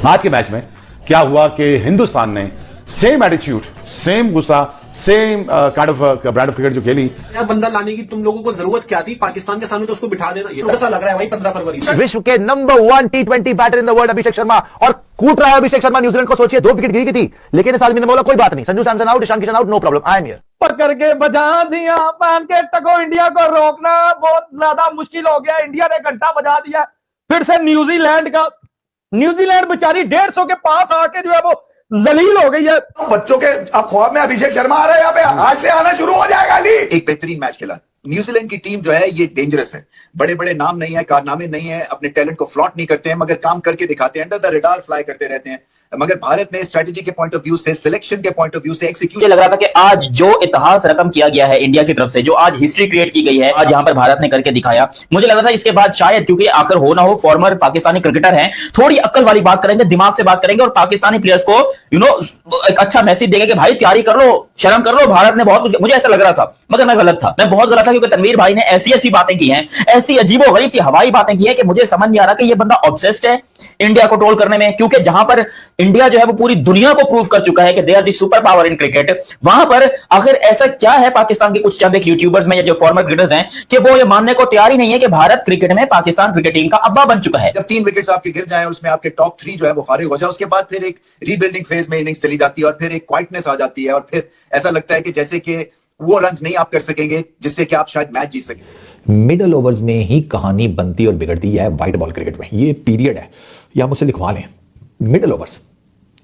आज के मैच में क्या हुआ कि हिंदुस्तान ने सेम एटीट्यूड, सेम गुस्सा, same kind of brand of cricket जो खेली। बंदा लाने की तुम लोगों को जरूरत क्या थी? पाकिस्तान के सामने तो उसको बिठा देना। ये कैसा लग रहा है भाई 15 फरवरी? विश्व के number 1 T20 batter in the world Abhishek Sharma, और कूट रहा है अभिषेक शर्मा न्यूजीलैंड को। सोचिए 2 विकेट गिरी की थी, लेकिन इस आदमी ने बोला कोई बात नहीं, Sanju Samson out, Ishan Kishan out, no problem, I am here. पकड़ के बजा दिया पैन के टको, इंडिया को रोकना बहुत ज्यादा मुश्किल हो गया। इंडिया ने घंटा बजा दिया। फिर से न्यूजीलैंड बेचारी 150 के पास आके जो है वो जलील हो गई है। बच्चों के अब ख्वाब में अभिषेक शर्मा आ रहा है, यहाँ पे आज से आना शुरू हो जाएगा। अली एक बेहतरीन मैच खेला। न्यूजीलैंड की टीम जो है ये डेंजरस है, बड़े बड़े नाम नहीं है, कारनामे नहीं है, अपने टैलेंट को फ्लॉट नहीं करते हैं, मगर काम करके दिखाते हैं, अंडर द रडार फ्लाई करते रहते हैं। मगर भारत ने स्ट्रेटेजी के पॉइंट ऑफ व्यू से, सिलेक्शन के पॉइंट ऑफ व्यू से, एक्सिक्यूशन, मुझे लग रहा था कि आज जो इतिहास रकम किया गया है इंडिया की तरफ से, जो आज हिस्ट्री क्रिएट की गई है, आज यहाँ पर भारत ने करके दिखाया, मुझे लग रहा था इसके बाद शायद, क्योंकि आखिर हो ना हो फॉर्मर पाकिस्तानी क्रिकेटर हैं, थोड़ी अक्ल वाली बात करेंगे, दिमाग से बात करेंगे और पाकिस्तानी प्लेयर्स को एक अच्छा मैसेज देंगे कि भाई तैयारी कर लो, शर्म कर लो, भारत ने बहुत कुछ। मुझे ऐसा लग रहा था, मगर मैं गलत था, मैं बहुत गलत था, क्योंकि तनवीर भाई ने ऐसी ऐसी बातें की हैं, ऐसी अजीबोगरीब सी हवाई बातें की हैं कि मुझे समझ नहीं आ रहा कि ये बंदा ऑब्सेस्ड है इंडिया को ट्रोल करने में। क्योंकि जहां पर इंडिया जो है वो पूरी दुनिया को प्रूव कर चुका है कि they are the super power in cricket, वहां पर आखिर ऐसा क्या है पाकिस्तान के कुछ चंद एक यूट्यूबर्स में या जो फॉर्मर क्रिकेटर्स हैं कि वो ये मानने को तैयार ही नहीं है कि भारत क्रिकेट में पाकिस्तान क्रिकेट टीम का अब्बा बन चुका है। जब 3 विकेट्स आपके गिर जाए, उसमें आपके टॉप 3 जो है वो फारिग हो जाए, उसके बाद फिर एक रीबिल्डिंग फेज में इनिंग्स चली जाती है और फिर एक क्वाइटनेस आ जाती है और फिर ऐसा लगता है कि जैसे कि वो रन नहीं आप कर सकेंगे जिससे कि आप शायद मैच जीत सकें। मिडल ओवर्स में ही कहानी बनती और बिगड़ती है व्हाइट बॉल क्रिकेट में। ये पीरियड है, या मुझसे लिखवा लें, मिडल ओवर्स।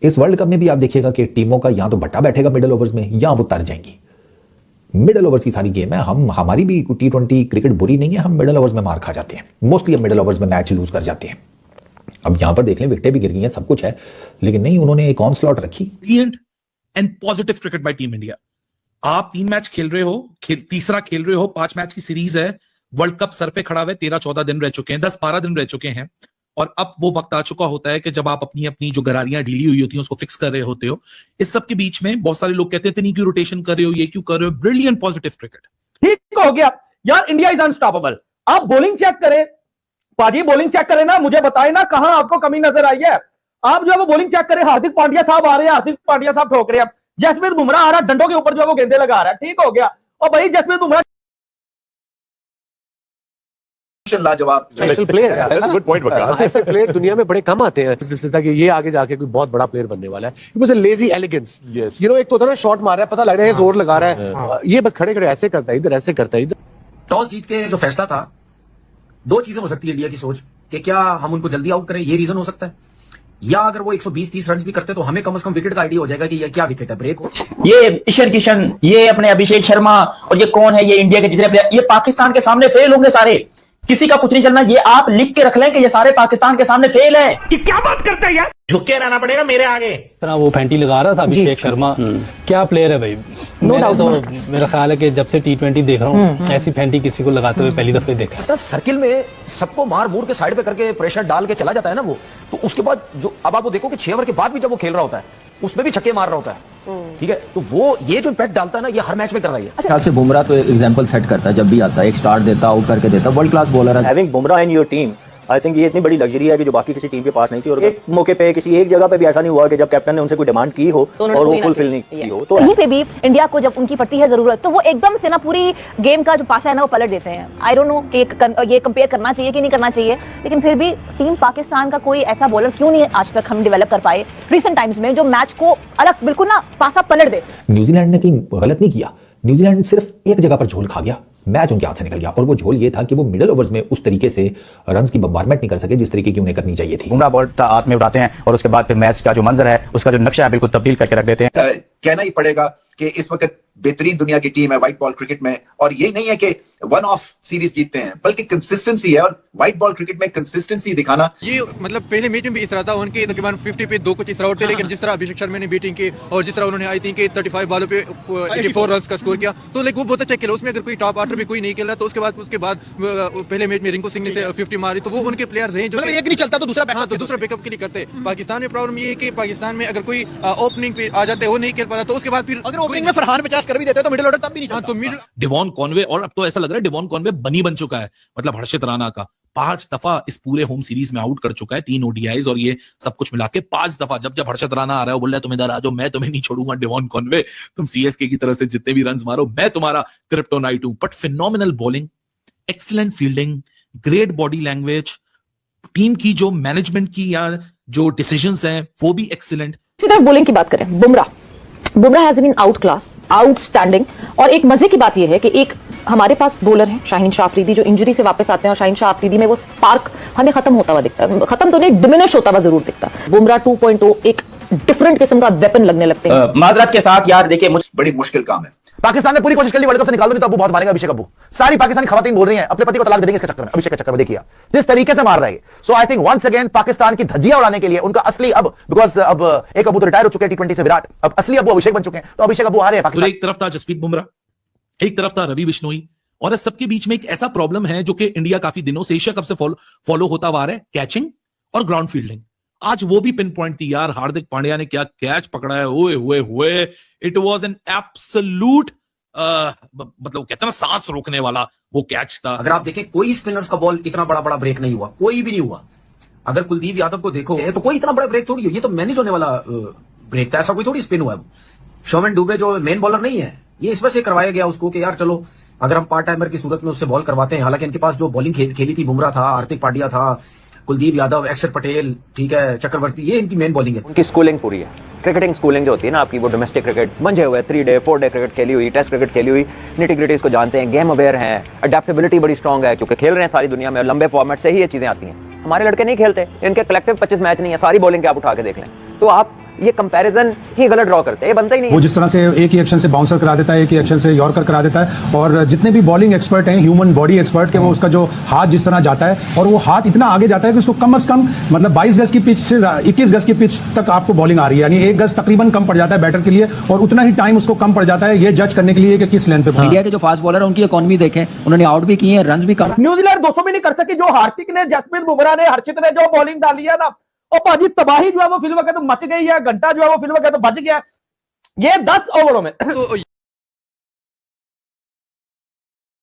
इस वर्ल्ड कप में भी आप देखिएगा कि टीमों का या तो भट्टा बैठेगा मिडल ओवर्स में, या वो तर जाएंगी। मिडल ओवर्स की सारी गेम है। हमारी भी T20 क्रिकेट बुरी नहीं है, हम मिडल ओवर्स में मार खा जाते हैं, मोस्टली हम मिडल ओवर्स में मैच लूज कर जाते हैं। अब यहां पर देख लें, विकेटें भी गिर गई हैं, सब कुछ है, लेकिन नहीं, उन्होंने एक ऑन स्लॉट रखी। And positive cricket bye team India. आप 3 मैच खेल रहे हो, तीसरा खेल रहे हो, 5 मैच की सीरीज है, वर्ल्ड कप सर पे खड़ा हुआ है, 13-14 दिन रह चुके हैं, 10-12 दिन रह चुके हैं, और अब वो वक्त आ चुका होता है कि जब आप अपनी अपनी जो गरारियां ढीली हुई होती हैं उसको फिक्स कर रहे होते हो। इस सब के बीच में बहुत सारे लोग कहते हैं इतनी क्यों रोटेशन कर रहे हो, ये क्यों कर रहे हो। ब्रिलियंट पॉजिटिव क्रिकेट, ठीक हो गया यार, इंडिया इज अनस्टॉपेबल। आप बॉलिंग चेक करें पाजी, बॉलिंग चेक करें ना, मुझे बताए ना कहां आपको कमी नजर आई है। आप जो है वो बॉलिंग चेक करें, हार्दिक पांड्या साहब आ रहे हैं, हार्दिक पांड्या साहब ठोक रहे हैं, जसप्रीत बुमराह आ रहा है, डंडों के ऊपर जो है वो गेंदे लगा रहा है, ठीक हो गया। और भाई जसप्रीत बुमराह लाजवाब गुड पॉइंट बता। ऐसे प्लेयर दुनिया में बड़े कम आते हैं जिससे कि ये आगे जाके कोई बहुत बड़ा प्लेयर बनने वाला है। It was a lazy elegance, you know. एक तो होता है ना, शॉट मार रहा है, पता लग रहा है जोर लगा रहा है, ये बस खड़े खड़े ऐसे करता है, इधर ऐसे करता है, इधर। टॉस जीत के जो फैसला था, 2 चीजें हो सकती है इंडिया की सोच कि क्या हम उनको जल्दी आउट करें, ये रीजन हो सकता है, या अगर वो 120-30 रन भी करते तो हमें कम से कम विकेट का आइडिया हो जाएगा कि ये क्या विकेट है, ब्रेक हो। ये ईशान किशन, ये अपने अभिषेक शर्मा, और ये कौन है, ये इंडिया के जितने प्लेयर, ये पाकिस्तान के सामने फेल होंगे सारे, किसी का कुछ नहीं चलना। ये आप लिख के रख लें कि ये सारे पाकिस्तान के सामने फेल है। कि क्या बात करते हैं यार, झुक के रहना पड़ेगा मेरे आगे। वो फैंटी लगा रहा था अभिषेक शर्मा, क्या प्लेयर है भाई। तो मेरा ख्याल है कि जब से T20 देख रहा हूँ, ऐसी फैंटी किसी को लगाते हुए पहली दफे देखा। सर्किल में सबको मार मूर के साइड पे करके प्रेशर डाल के चला जाता है ना वो, तो उसके बाद जो अब आप वो देखो कि 6 ओवर के बाद भी जब वो खेल रहा होता है उसमें भी छक्के मार रहा होता है, ठीक है। तो वो ये जो इम्पैक्ट डालता है ना, ये हर मैच में कर रही है। ख्याल से बुमराह तो एग्जांपल सेट करता है, जब भी आता है एक स्टार्ट देता, आउट करके देता, वर्ल्ड क्लास बॉलर है। Having Bumrah in your team, I think ये इतनी बड़ी लग्जरी है कि जो बाकी किसी टीम के पास नहीं थी। और एक मौके पे किसी एक जगह पे भी ऐसा नहीं हुआ कि जब कैप्टन ने उनसे कोई डिमांड की हो और वो फुलफिल नहीं की हो। तो कहीं पे भी इंडिया को जब उनकी पड़ती है जरूरत, तो वो एकदम से ना पूरी गेम का जो पासा है ना वो पलट देते हैं। आई डोंट नो कि ये कंपेयर करना चाहिए कि नहीं करना चाहिए, लेकिन फिर भी टीम पाकिस्तान का कोई ऐसा बॉलर क्यों नहीं आज तक हम डेवलप कर पाए रिसेंट टाइम्स में, जो मैच को अलग बिल्कुल ना पासा पलट दे। न्यूजीलैंड ने कहीं गलत नहीं किया, न्यूजीलैंड सिर्फ एक जगह पर झोल खा गया, मैच उनके हाथ से निकल गया, और वो झोल ये था कि वो मिडल ओवर्स में उस तरीके से रन्स की बम्बारमेंट नहीं कर सके जिस तरीके की उन्हें करनी चाहिए थी। बुमराह बॉल हाथ में उठाते हैं और उसके बाद फिर मैच का जो मंजर है, उसका जो नक्शा है, बिल्कुल तब्दील करके रख देते हैं। कहना ही पड़ेगा कि इस वक्त बेहतरीन दुनिया की टीम है व्हाइट बॉल क्रिकेट में, और ये नहीं है कि वन ऑफ सीरीज जीतते हैं, बल्कि कंसिस्टेंसी है, और व्हाइट बॉल क्रिकेट में कंसिस्टेंसी दिखाना। ये मतलब पहले मैच में भी इस तरह था, उनके तकरीबन 50 पे 2 कुछ इस तरह आउट थे, लेकिन जिस तरह अभिषेक शर्मा ने बैटिंग की और जिस तरह उन्होंने आई थिंक 35 बॉलों पे 84 रन का स्कोर किया, तो लाइक वो बहुत अच्छा खेला। उसमें अगर कोई टॉप ऑर्डर में कोई नहीं खेल रहा, तो उसके बाद पहले मैच में रिंकू सिंह ने 50 मारी, तो वो उनके प्लेयर्स हैं जो एक नहीं चलता तो दूसरा बैकअप के लिए करते। पाकिस्तान में प्रॉब्लम ये है कि पाकिस्तान में अगर कोई ओपनिंग पे आ जाते हैं, वो नहीं खेल पाता, तो उसके बाद फिर अगर ओपनिंग में फरहान 50 पास कर भी देते हैं तो मिडिल ऑर्डर तब भी नहीं चलता। तो मिडिल डिवॉन कॉनवे, और अब तो ऐसा लग रहा है डिवॉन कॉनवे बनी बन चुका है, मतलब हर्षित राणा का 5 दफा इस पूरे होम सीरीज में आउट कर चुका है, 3 ओडीआईज और ये सब कुछ मिला के 5 दफा। जब हर्षित राणा आ रहा है बोल रहा है तुम इधर आ जाओ, मैं तुम्हें नहीं छोड़ूंगा डिवॉन कॉनवे, तुम सीएसके की तरफ से जितने भी रन मारो मैं तुम्हारा क्रिप्टोनाइट हूं। But phenomenal bowling, excellent fielding, great body language, team की जो मैनेजमेंट की या जो डिसीजंस हैं वो भी एक्सीलेंट। सिर्फ बॉलिंग की बात करें, Bumrah has been out class, outstanding. और एक मजे की बात यह है कि एक हमारे पास बॉलर है शाहीन शाह अफरीदी, जो इंजरी से वापस आते हैं और शाहीन शाह अफरीदी में वो स्पार्क हमें खत्म होता हुआ दिखता है, खत्म तो नहीं डिमिनिश होता हुआ जरूर दिखता है। बुमराह 2.0 एक डिफरेंट किस्म का वेपन लगने लगते हैं। माजरत के साथ यार देखिए बड़ी मुश्किल काम है। पाकिस्तान ने पूरी कोशिश कर ली वर्ल्ड कप से निकाल दो, नहीं तो अबू बहुत मारेगा अभिषेक अब्बू। सारी पाकिस्तानी खवातीन बोल रही हैं अपने पति को तलाक दे देंगे इसके चक्कर में, अभिषेक के चक्कर में। देखिए जिस तरीके से मार रहा है। So I think once again Pakistan की धज्जियां उड़ाने के लिए उनका असली अब, बिकॉज अब एक अबू तो रिटायर हो चुके हैं T20 से विराट, अब असली अबू अभिषेक बन चुके हैं, तो अभिषेक अब्बू आ रहे हैं पाकिस्तान। एक तरफ था जसप्रीत बुमराह, एक तरफ था रवि बिश्नोई, और इस सबके बीच में एक ऐसा प्रॉब्लम है जो कि इंडिया काफी दिनों से एशिया कप से फॉलो होता आ रहा है, कैचिंग और ग्राउंड फील्डिंग। आज वो भी पिन पॉइंट थी यार, हार्दिक पांड्या ने क्या कैच पकड़ा है, ओए हुए हुए, इट वाज एन एब्सोल्यूट मतलब कहते हैं ना सांस रोकने वाला वो कैच था। अगर आप देखें कोई स्पिनर्स का बॉल इतना बड़ा बड़ा ब्रेक नहीं हुआ, कोई भी नहीं हुआ। अगर कुलदीप यादव को देखो तो कोई इतना बड़ा ब्रेक थोड़ी हुआ, ये तो मैनेज होने वाला ब्रेक था, ऐसा कोई थोड़ी स्पिन हुआ है। शोमन डुबे जो मेन बॉलर नहीं है, ये इस वजह से करवाया गया उसको कि यार चलो अगर हम पार्ट टाइमर की सूरत में उससे बॉल करवाते हैं। हालांकि इनके पास जो बॉलिंग खेली थी, बुमराह था, हार्दिक पांड्या था, कुलदीप यादव, अक्षर पटेल, ठीक है, चक्रवर्ती, ये इनकी मेन बॉलिंग है। उनकी स्कूलिंग पूरी है, क्रिकेटिंग स्कूलिंग जो होती है ना आपकी, वो डोमेस्टिक क्रिकेट मंझे हुए 3 डे 4 डे क्रिकेट खेली हुई, टेस्ट क्रिकेट खेली हुई, निटी-ग्रिटीज को जानते हैं, गेम अवेयर हैं, अडेप्टेबिलिटी बड़ी स्ट्रांग है क्योंकि खेल रहे हैं सारी दुनिया में, लंबे फॉर्मेट से ही ये चीजें आती हैं। हमारे लड़के नहीं खेलते, इनके कलेक्टिव 25 मैच नहीं है, सारी बॉलिंग के आप उठा के देख लें, तो आप ये कंपैरिजन ही गलत ड्रॉ करते हैं, ये बनता ही नहीं। वो जिस तरह से एक ही एक्शन से बाउंसर करा देता है, एक ही एक्शन से यॉर्कर करा देता है, और जितने भी बॉलिंग एक्सपर्ट हैं, ह्यूमन बॉडी एक्सपर्ट के, वो उसका जो हाथ जिस तरह जाता है, और वो हाथ इतना आगे जाता है कि उसको कम से कम मतलब 22 गज की पिच से 21 गज की पिच तक आपको बॉलिंग आ रही है, यानी 1 गज तकरीबन कम पड़ जाता है बैटर के लिए, और उतना ही टाइम उसको कम पड़ जाता है ये जज करने के लिए कि किस लेंथ पे। इंडिया के जो फास्ट बॉलर है उनकी इकॉनमी देखें, उन्होंने आउट भी किए हैं, रन भी कम। न्यूजीलैंड 200 भी नहीं कर सकी, जो हार्दिक ने, जसप्रीत बुमराह ने, हर्षित ने जो बॉलिंग डाली है ना, और पाजी तबाही जो है वो फिल्म के तो मच गई है, घंटा जो है वो फिल्म के तो बच गया। ये 10 ओवरों में